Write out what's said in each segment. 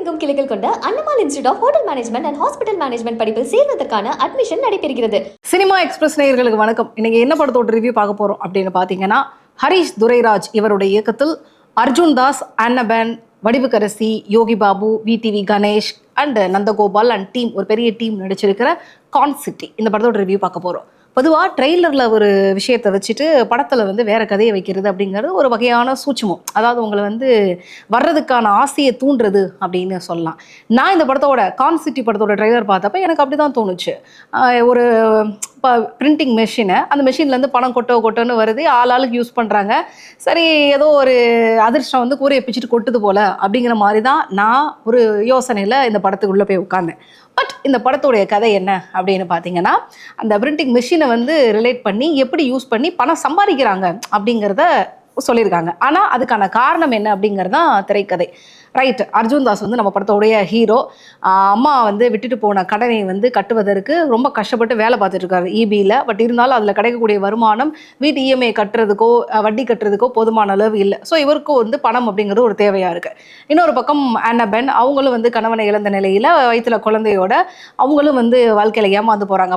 உலகெங்கும் கிளைகள் கொண்ட Annamal institute of hotel management and hospital management படிப்பில் சேர்வதற்கான அட்மிஷன் நடைபெறுகிறது. சினிமா எக்ஸ்பிரஸ் நேயர்களுக்கு வணக்கம். இன்னைக்கு என்ன படத்தோட ரிவ்யூ பார்க்க போறோம் அப்படின்னு பாத்தீங்கன்னா, ஹரிஷ் துரைராஜ் இவருடைய இயக்கத்தில் Arjun Das, Annapan, Vadivukkarasi, Yogi Babu, VTV Ganesh and Nandagopal and team, ஒரு பெரிய டீம் நடிச்சிருக்கிற கான் சிட்டி இந்த படத்தோட ரிவ்யூ பார்க்க போறோம். பொதுவாக ட்ரெய்லரில் ஒரு விஷயத்தை வச்சுட்டு படத்தில் வந்து வேறு கதையை வைக்கிறது அப்படிங்கிறது ஒரு வகையான சூட்சுமம். அதாவது உங்களை வந்து வர்றதுக்கான ஆசையை தூண்டுறது அப்படின்னு சொல்லலாம். நான் இந்த படத்தோட கான் சிட்டி படத்தோட ட்ரெய்லர் பார்த்தப்ப எனக்கு அப்படி தான் தோணுச்சு. ஒரு இப்போ பிரிண்டிங் மெஷினை, அந்த மெஷின்லேருந்து பணம் கொட்டோன்னு வருது, ஆளுக்கு யூஸ் பண்ணுறாங்க. சரி, ஏதோ ஒரு அதிர்ஷ்டம் வந்து கூரையை பிச்சுட்டு கொட்டுது போல் அப்படிங்கிற மாதிரி தான் நான் ஒரு யோசனையில் இந்த படத்துக்குள்ளே போய் உட்கார்ந்தேன். பட் இந்த படத்துடைய கதை என்ன அப்படின்னு பார்த்தீங்கன்னா, அந்த பிரிண்டிங் மெஷினை வந்து ரிலேட் பண்ணி எப்படி யூஸ் பண்ணி பணம் சம்பாதிக்கிறாங்க அப்படிங்கிறத சொல்லியிருக்காங்க. ஆனால் அதுக்கான காரணம் என்ன அப்படிங்கிறது தான் திரைக்கதை. ரைட், அர்ஜுன் தாஸ் வந்து நம்ம படத்தோடைய ஹீரோ. அம்மா வந்து விட்டுட்டு போன கடனை வந்து கட்டுவதற்கு ரொம்ப கஷ்டப்பட்டு வேலை பார்த்துட்டு இருக்காரு EBயில். பட் இருந்தாலும் அதில் கிடைக்கக்கூடிய வருமானம் வீட்டு EMI கட்டுறதுக்கோ வட்டி கட்டுறதுக்கோ போதுமான அளவு இல்லை. ஸோ இவருக்கும் வந்து பணம் அப்படிங்கிறது ஒரு தேவையாக இருக்குது. இன்னொரு பக்கம் அன்னபன், அவங்களும் வந்து கணவனை இழந்த நிலையில் வயிற்றுல குழந்தையோட அவங்களும் வந்து வாழ்க்கையில் ஏமாந்து போகிறாங்க.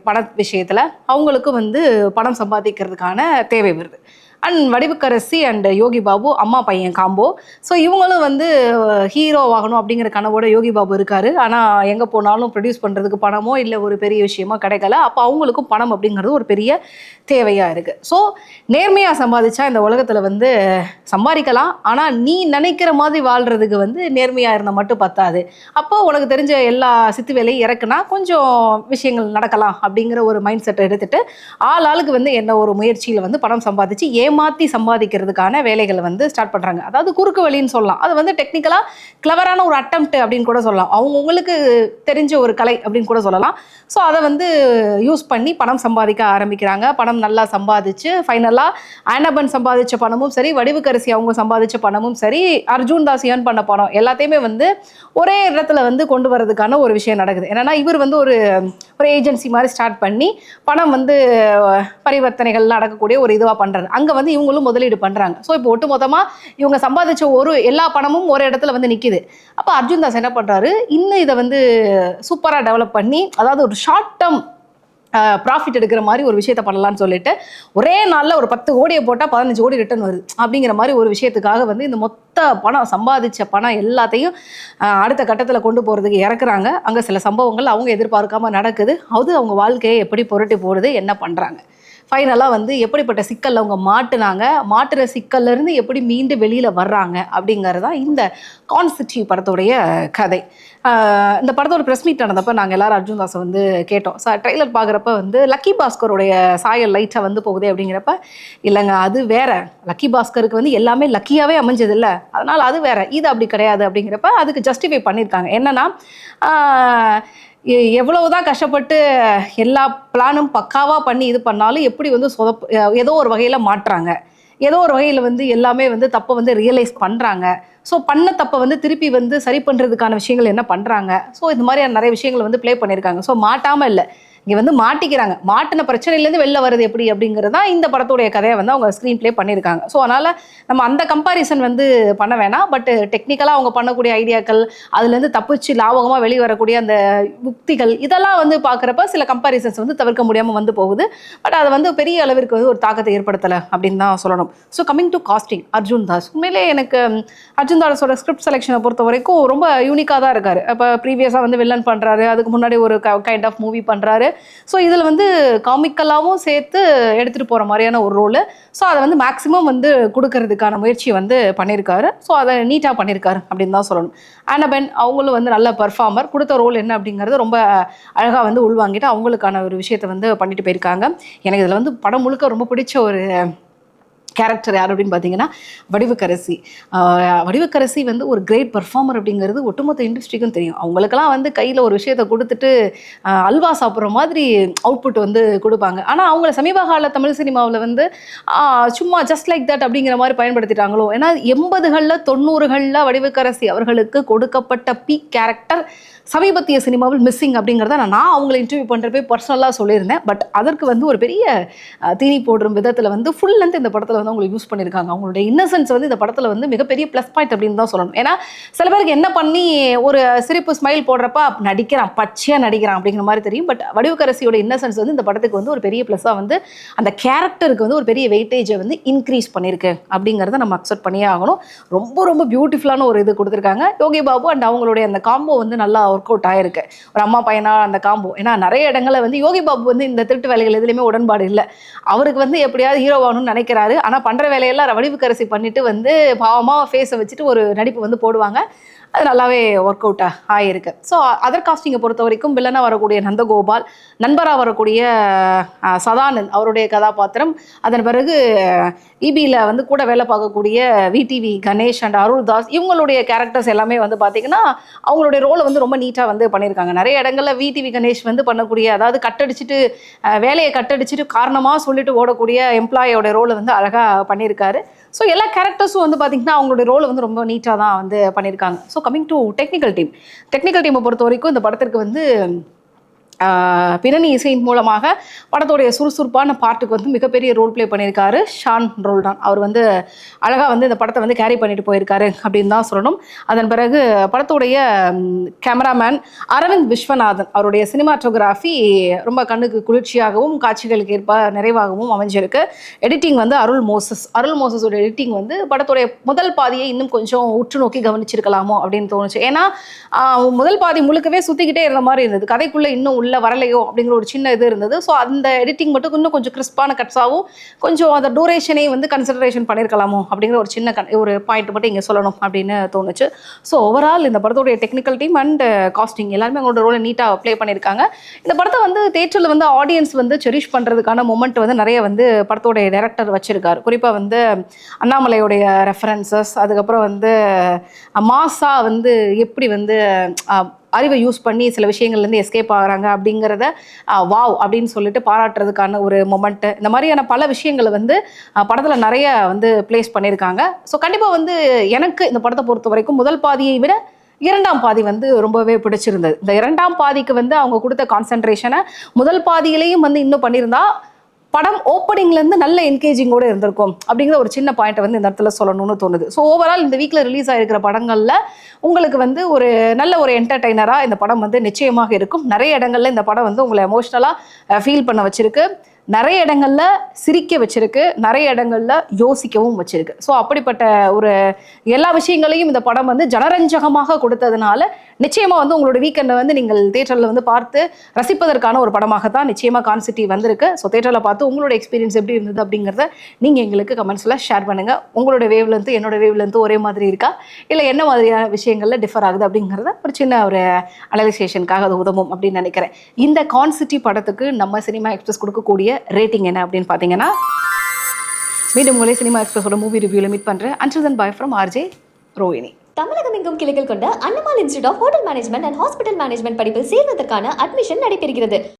பண விஷயத்தில் அவங்களுக்கும் வந்து பணம் சம்பாதிக்கிறதுக்கான தேவை வருது. அண்ட் வடிவுக்கரசி அண்ட் யோகி பாபு அம்மா பையன் காம்போ. ஸோ இவங்களும் வந்து ஹீரோ ஆகணும் அப்படிங்கிற கனவோட யோகி பாபு இருக்காரு. ஆனால் எங்கே போனாலும் ப்ரொடியூஸ் பண்ணுறதுக்கு பணமோ இல்லை ஒரு பெரிய விஷயமோ கிடைக்கல. அப்போ அவங்களுக்கும் பணம் அப்படிங்கிறது ஒரு பெரிய தேவையாக இருக்குது. ஸோ நேர்மையாக சம்பாதிச்சா இந்த உலகத்தில் வந்து சம்பாதிக்கலாம். ஆனால் நீ நினைக்கிற மாதிரி வாழ்கிறதுக்கு வந்து நேர்மையாக இருந்தால் மட்டும் பத்தாது. அப்போ உனக்கு தெரிஞ்ச எல்லா சித்து வேலையும் இறக்குனா கொஞ்சம் விஷயங்கள் நடக்கலாம் அப்படிங்கிற ஒரு மைண்ட் செட்டை எடுத்துகிட்டு ஆளுக்கு வந்து என்ன ஒரு முயற்சியில் வந்து பணம் சம்பாதிச்சு ஏமாற்றி சம்பாதிக்கிறதுக்கான வேலைகளை வந்து ஸ்டார்ட் பண்ணுறாங்க. அதாவது குறுக்கு வழின்னு சொல்லலாம். அது வந்து டெக்னிக்கலாக கிளவரான ஒரு அட்டெம்ப்ட் அப்படின்னு கூட சொல்லலாம். அவங்களுக்கு தெரிஞ்ச ஒரு கலை அப்படின்னு கூட சொல்லலாம். ஸோ அதை வந்து யூஸ் பண்ணி பணம் சம்பாதிக்க ஆரம்பிக்கிறாங்க. பணம் நல்லா சம்பாதிச்சு ஃபைனலாக அன்னபன் சம்பாதிச்ச பணமும் சரி, வடிவுக்கரசி அவங்க சம்பாதிச்ச பணமும் சரி, அர்ஜுன் தாஸ் ஏர்ன் பண்ண பணம் எல்லாத்தையுமே வந்து ஒரே இடத்துல வந்து கொண்டு வரதுக்கான ஒரு விஷயம் நடக்குது. என்னன்னா, இவர் வந்து ஒரு ஏஜென்சி மாதிரி ஸ்டார்ட் பண்ணி பணம் வந்து பரிவர்த்தனைகள் நடக்கக்கூடிய ஒரு இதுவாக பண்ணுறாரு. அங்கே வந்து இவங்களும் முதலீடு பண்ணுறாங்க. ஸோ இப்போ ஒட்டு மொத்தமாக இவங்க சம்பாதிச்ச எல்லா பணமும் ஒரு இடத்துல வந்து நிற்கிது. அப்போ அர்ஜுன் தாஸ் என்ன பண்ணுறாரு, இன்னும் இதை வந்து சூப்பராக டெவலப் பண்ணி, அதாவது ஒரு ஷார்ட் டேர்ம் ப்ராஃபிட் எடுக்கிற மாதிரி ஒரு விஷயத்த பண்ணலான்னு சொல்லிட்டு ஒரே நாளில் ஒரு 10 கோடியை போட்டால் 15 கோடி ரிட்டர்ன் வருது அப்படிங்கிற மாதிரி ஒரு விஷயத்துக்காக வந்து இந்த மொத்த பணம் சம்பாதிச்ச பணம் எல்லாத்தையும் அடுத்த கட்டத்தில் கொண்டு போகிறதுக்கு இறக்குறாங்க. அங்கே சில சம்பவங்கள் அவங்க எதிர்பார்க்காம நடக்குது. அது அவங்க வாழ்க்கையை எப்படி புரட்டி போடுது, என்ன பண்ணுறாங்க, ஃபைனலாக வந்து எப்படிப்பட்ட சிக்கலில் அவங்க மாட்டுற சிக்கல்லேருந்து எப்படி மீண்டு வெளியில் வர்றாங்க அப்படிங்கிறது தான் இந்த கான் சிட்டி படத்துடைய கதை. இந்த படத்தோட ப்ரெஸ் மீட் நடந்தப்போ நாங்கள் எல்லாரும் அர்ஜுன் தாஸை வந்து கேட்டோம். ட்ரெய்லர் பார்க்குறப்ப வந்து லக்கி பாஸ்கருடைய சாயல் லைட்டாக வந்து போகுதே அப்படிங்கிறப்ப, இல்லைங்க அது வேற, லக்கி பாஸ்கருக்கு வந்து எல்லாமே லக்கியாகவே அமைஞ்சது இல்லை, அதனால் அது வேற, இது அப்படி கிடையாது அப்படிங்கிறப்ப அதுக்கு ஜஸ்டிஃபை பண்ணியிருக்காங்க. என்னன்னா, எவ்வளவுதான் கஷ்டப்பட்டு எல்லா பிளானும் பக்காவாக பண்ணி இது பண்ணாலும் எப்படி வந்து ஏதோ ஒரு வகையில் மாட்டுறாங்க, ஏதோ ஒரு வகையில் வந்து எல்லாமே வந்து தப்பை வந்து ரியலைஸ் பண்ணுறாங்க. ஸோ பண்ண தப்பை வந்து திருப்பி வந்து சரி பண்ணுறதுக்கான விஷயங்கள் என்ன பண்ணுறாங்க. ஸோ இது மாதிரியான நிறைய விஷயங்கள் வந்து ப்ளே பண்ணியிருக்காங்க. ஸோ மாட்டாமல் இல்லை, இங்கே வந்து மாட்டிக்கிறாங்க. மாட்டின பிரச்சனையிலேருந்து வெளில வருது எப்படி அப்படிங்கிறது தான் இந்த படத்துடைய கதையை வந்து அவங்க ஸ்க்ரீன் ப்ளே பண்ணியிருக்காங்க. ஸோ அதனால் நம்ம அந்த கம்பாரிசன் வந்து பண்ண வேணாம். பட் டெக்னிக்கலாக அவங்க பண்ணக்கூடிய ஐடியாக்கள், அதுலேருந்து தப்பிச்சு லாபகமாக வெளியே வரக்கூடிய அந்த யுக்திகள், இதெல்லாம் வந்து பார்க்குறப்ப சில கம்பாரிசன்ஸ் வந்து தவிர்க்க முடியாமல் வந்து போகுது. பட் அதை வந்து பெரிய அளவிற்கு வந்து ஒரு தாக்கத்தை ஏற்படுத்தலை அப்படின்னு தான் சொல்லணும். So coming to casting, Arjun Das உண்மையிலே எனக்கு அர்ஜுன் தாஸோட ஸ்கிரிப்ட் செலெக்ஷனை பொறுத்த வரைக்கும் ரொம்ப யூனிக்காக தான் இருக்காரு. இப்போ ப்ரீவியஸாக வந்து வில்லன் பண்ணுறாரு, அதுக்கு முன்னாடி ஒரு கைண்ட் ஆஃப் மூவி பண்ணுறாரு. ஸோ இதில் வந்து காமிக்கலாகவும் சேர்த்து எடுத்துகிட்டு போகிற மாதிரியான ஒரு ரோலு. ஸோ அதை வந்து மேக்ஸிமம் வந்து கொடுக்கறதுக்கான முயற்சி வந்து பண்ணியிருக்காரு. ஸோ அதை நீட்டாக பண்ணியிருக்காரு அப்படின்னு தான் சொல்லணும். அன்னபன் அவங்களும் வந்து நல்ல பர்ஃபார்மர், கொடுத்த ரோல் என்ன அப்படிங்கிறது ரொம்ப அழகாக வந்து உள்வாங்கிட்டு அவங்களுக்கான ஒரு விஷயத்தை வந்து பண்ணிட்டு போயிருக்காங்க. எனக்கு இதில் வந்து படம் முழுக்க ரொம்ப பிடிச்ச ஒரு கேரக்டர் யார் அப்படின்னு பார்த்தீங்கன்னா வடிவுக்கரசி வந்து ஒரு கிரேட் பர்ஃபார்மர் அப்படிங்கிறது ஒட்டுமொத்த இண்டஸ்ட்ரிக்கும் தெரியும். அவங்களுக்கெல்லாம் வந்து கையில் ஒரு விஷயத்தை கொடுத்துட்டு அல்வா சாப்பிட்ற மாதிரி அவுட்புட் வந்து கொடுப்பாங்க. ஆனால் அவங்கள சமீப கால தமிழ் சினிமாவில் வந்து சும்மா ஜஸ்ட் லைக் தட் அப்படிங்கிற மாதிரி பயன்படுத்திட்டாங்களோ. ஏன்னா 80களில் 90களில் வடிவுக்கரசி அவர்களுக்கு கொடுக்கப்பட்ட பீக் கேரக்டர் சமீபத்திய சினிமாவில் மிஸ்ஸிங் அப்படிங்கிறத நான் அவங்களை இன்டர்வியூ பண்ணுறப்பே பர்சனலாக சொல்லியிருந்தேன். பட் அதற்கு வந்து ஒரு பெரிய தீனி போடுற விதத்தில் வந்து ஃபுல் லென்த் இந்த படத்தில் வந்து அவங்க யூஸ் பண்ணியிருக்காங்க. அவங்களுடைய இன்னசென்ஸ் வந்து இந்த படத்தில் வந்து மிகப்பெரிய ப்ளஸ் பாயிண்ட் அப்படின்னு தான் சொல்லணும். ஏன்னா சில பேருக்கு என்ன பண்ணி ஒரு சிரிப்பு ஸ்மைல் போடுறப்ப நடிக்கிறான், பச்சையாக நடிக்கிறான் அப்படிங்கிற மாதிரி தெரியும். பட் வடிவுக்கரசியோட இன்னசென்ஸ் வந்து இந்த படத்துக்கு வந்து ஒரு பெரிய ப்ளஸ்ஸாக வந்து அந்த கேரக்டருக்கு வந்து ஒரு பெரிய வெயிட்டேஜை வந்து இன்க்ரீஸ் பண்ணியிருக்கு அப்படிங்கிறத நம்ம அக்செப்ட் பண்ணியே ஆகணும். ரொம்ப ரொம்ப பியூட்டிஃபுல்லான ஒரு இது கொடுத்துருக்காங்க. யோகி பாபு அண்ட் அவங்களுடைய அந்த காம்போ வந்து நல்லா ஒர்க் அவுட் ஆயிருக்கு. ஒரு அம்மா பையனா அந்த காம்போ. ஏன்னா நிறைய இடங்களில் வந்து யோகி பாபு வந்து இந்த திருட்டு வேலைகள் எதுலையுமே உடன்பாடு இல்லை. அவருக்கு வந்து எப்படியாவது ஹீரோவாகணும்னு நினைக்கிறாரு. ஆனால் பண்ணுற வேலையெல்லாம் வடிவுக்கரசி பண்ணிட்டு வந்து பாவமாக ஃபேஸை வச்சுட்டு ஒரு நடிப்பு வந்து போடுவாங்க. அது நல்லாவே ஒர்க் அவுட் ஆகிருக்கு. ஸோ அதர் காஸ்டிங்கை பொறுத்த வரைக்கும் வில்லனாக வரக்கூடிய நந்தகோபால், நண்பராக வரக்கூடிய சதானந்த் அவருடைய கதாபாத்திரம், அதன் பிறகு இபியில் வந்து கூட வேலை பார்க்கக்கூடிய விடிவி கணேஷ் அண்ட் அருள்தாஸ், இவங்களுடைய கேரக்டர்ஸ் எல்லாமே வந்து பார்த்திங்கன்னா அவங்களுடைய ரோலை வந்து ரொம்ப நீட்டாக வந்து பண்ணியிருக்காங்க. நிறைய இடங்களில் விடிவி கணேஷ் வந்து பண்ணக்கூடிய, அதாவது கட்டடிச்சிட்டு வேலையை கட்டடிச்சிட்டு காரணமாக சொல்லிட்டு ஓடக்கூடிய எம்ப்ளாயோட ரோலை வந்து அழகாக பண்ணியிருக்காரு. ஸோ எல்லா கேரக்டர்ஸும் வந்து பார்த்திங்கன்னா அவங்களுடைய ரோலை வந்து ரொம்ப நீட்டாக தான் வந்து பண்ணியிருக்காங்க. ஸோ கமிங் டு டெக்னிக்கல் டீமை பொறுத்த வரைக்கும் இந்த படத்திற்கு வந்து பின்னணி இசையின் மூலமாக படத்துடைய சுறுசுறுப்பான பாட்டுக்கு வந்து மிகப்பெரிய ரோல் ப்ளே பண்ணியிருக்காரு ஷான் ரோல்டான். அவர் வந்து அழகாக வந்து இந்த படத்தை வந்து கேரி பண்ணிட்டு போயிருக்காரு அப்படின்னு தான் சொல்லணும். அதன் பிறகு படத்துடைய கேமராமேன் அரவிந்த் விஸ்வநாதன், அவருடைய சினிமாட்டோகிராஃபி ரொம்ப கண்ணுக்கு குளிர்ச்சியாகவும் காட்சிகளுக்கு ஏற்ப நிறைவாகவும் அமைஞ்சிருக்கு. எடிட்டிங் வந்து அருள் மோசஸோட எடிட்டிங் வந்து படத்துடைய முதல் பாதியை இன்னும் கொஞ்சம் உற்று நோக்கி கவனிச்சிருக்கலாமோ அப்படின்னு தோணுச்சு. ஏன்னா முதல் பாதி முழுக்கவே சுற்றிக்கிட்டே இருந்த மாதிரி இருந்தது. கதைக்குள்ளே இன்னும் உள்ள வரலையோ அப்படிங்கிற ஒரு சின்ன இது இருந்தது. ஸோ அந்த எடிட்டிங் மட்டும் இன்னும் கொஞ்சம் கிறிஸ்பான கட்ஸாகவும் கொஞ்சம் அந்த டூரேஷனையும் வந்து கன்சிடரேஷன் பண்ணியிருக்கலாமோ அப்படிங்கிற ஒரு சின்ன ஒரு பாயிண்ட் மட்டும் இங்கே சொல்லணும் அப்படின்னு தோணுச்சு. ஸோ ஓவரால் இந்த படத்தோடைய டெக்னிக்கல் டீம் அண்ட் காஸ்டிங் எல்லாருமே அவங்களோட ரோலை நீட்டாக ப்ளே பண்ணியிருக்காங்க. இந்த படத்தை வந்து தேட்டரில் வந்து ஆடியன்ஸ் வந்து செரிஷ் பண்ணுறதுக்கான மொமெண்ட் வந்து நிறைய வந்து படத்தோடைய டைரக்டர் வச்சிருக்காரு. குறிப்பாக வந்து அண்ணாமலையோடைய ரெஃபரன்சஸ், அதுக்கப்புறம் வந்து மாசா வந்து எப்படி வந்து அறிவை யூஸ் பண்ணி சில விஷயங்கள்லேருந்து எஸ்கேப் ஆகிறாங்க அப்படிங்கிறத வாவ் அப்படின்னு சொல்லிட்டு பாராட்டுறதுக்கான ஒரு மொமெண்ட்டு, இந்த மாதிரியான பல விஷயங்களை வந்து படத்தில் நிறைய வந்து பிளேஸ் பண்ணியிருக்காங்க. ஸோ கண்டிப்பாக வந்து எனக்கு இந்த படத்தை பொறுத்த வரைக்கும் முதல் பாதியை விட இரண்டாம் பாதி வந்து ரொம்பவே பிடிச்சிருந்தது. இந்த இரண்டாம் பாதிக்கு வந்து அவங்க கொடுத்த கான்சென்ட்ரேஷனை முதல் பாதியிலையும் வந்து இன்னும் பண்ணியிருந்தா படம் ஓப்பனிங்லேருந்து நல்ல என்கேஜிங்கோடு இருந்திருக்கும் அப்படிங்கிற ஒரு சின்ன பாயிண்ட்டை வந்து இந்த இடத்துல சொல்லணும்னு தோணுது. ஸோ ஓவரால் இந்த வீக்கில் ரிலீஸ் ஆகிருக்கிற படங்களில் உங்களுக்கு வந்து ஒரு நல்ல ஒரு என்டர்டெய்னராக இந்த படம் வந்து நிச்சயமாக இருக்கும். நிறைய இடங்களில் இந்த படம் வந்து உங்களை எமோஷ்னலாக ஃபீல் பண்ண வச்சிருக்கு, நிறைய இடங்களில் சிரிக்க வச்சிருக்கு, நிறைய இடங்களில் யோசிக்கவும் வச்சிருக்கு. ஸோ அப்படிப்பட்ட ஒரு எல்லா விஷயங்களையும் இந்த படம் வந்து ஜனரஞ்சகமாக கொடுத்ததுனால நிச்சயமாக வந்து உங்களோட வீக்கெண்டை வந்து நீங்கள் தேட்டரில் வந்து பார்த்து ரசிப்பதற்கான ஒரு படமாக தான் நிச்சயமாக கான்சிட்டி வந்திருக்கு. ஸோ தேட்டரில் பார்த்து உங்களோட எக்ஸ்பீரியன்ஸ் எப்படி இருந்தது அப்படிங்கிறத நீங்கள் எங்களுக்கு கமெண்ட்ஸில் ஷேர் பண்ணுங்கள். உங்களோட வேவ்லேருந்து என்னோட வேவ்லேருந்து ஒரே மாதிரி இருக்கா, இல்லை என்ன மாதிரியான விஷயங்களில் டிஃபர் ஆகுது அப்படிங்கிறத ஒரு சின்ன ஒரு அனலைசேஷனுக்காக அது உதவும் அப்படின்னு நினைக்கிறேன். இந்த கான்சிட்டி படத்துக்கு நம்ம சினிமா எக்ஸ்பிரஸ் கொடுக்கக்கூடிய ரேட்டிங் என்ன அப்படின்னு பார்த்தீங்கன்னா, மீண்டும் உங்களை சினிமா எக்ஸ்பிரஸோட மூவி ரிவ்யூவில் மீட் பண்ணுறேன். Until then bye from RJ Rohini. Tamilagam எங்கும் கிளைகள் கொண்ட Annamal institute of hotel management and hospital management படிப்பில் சேர்வதற்கான அட்மிஷன் நடைபெறுகிறது.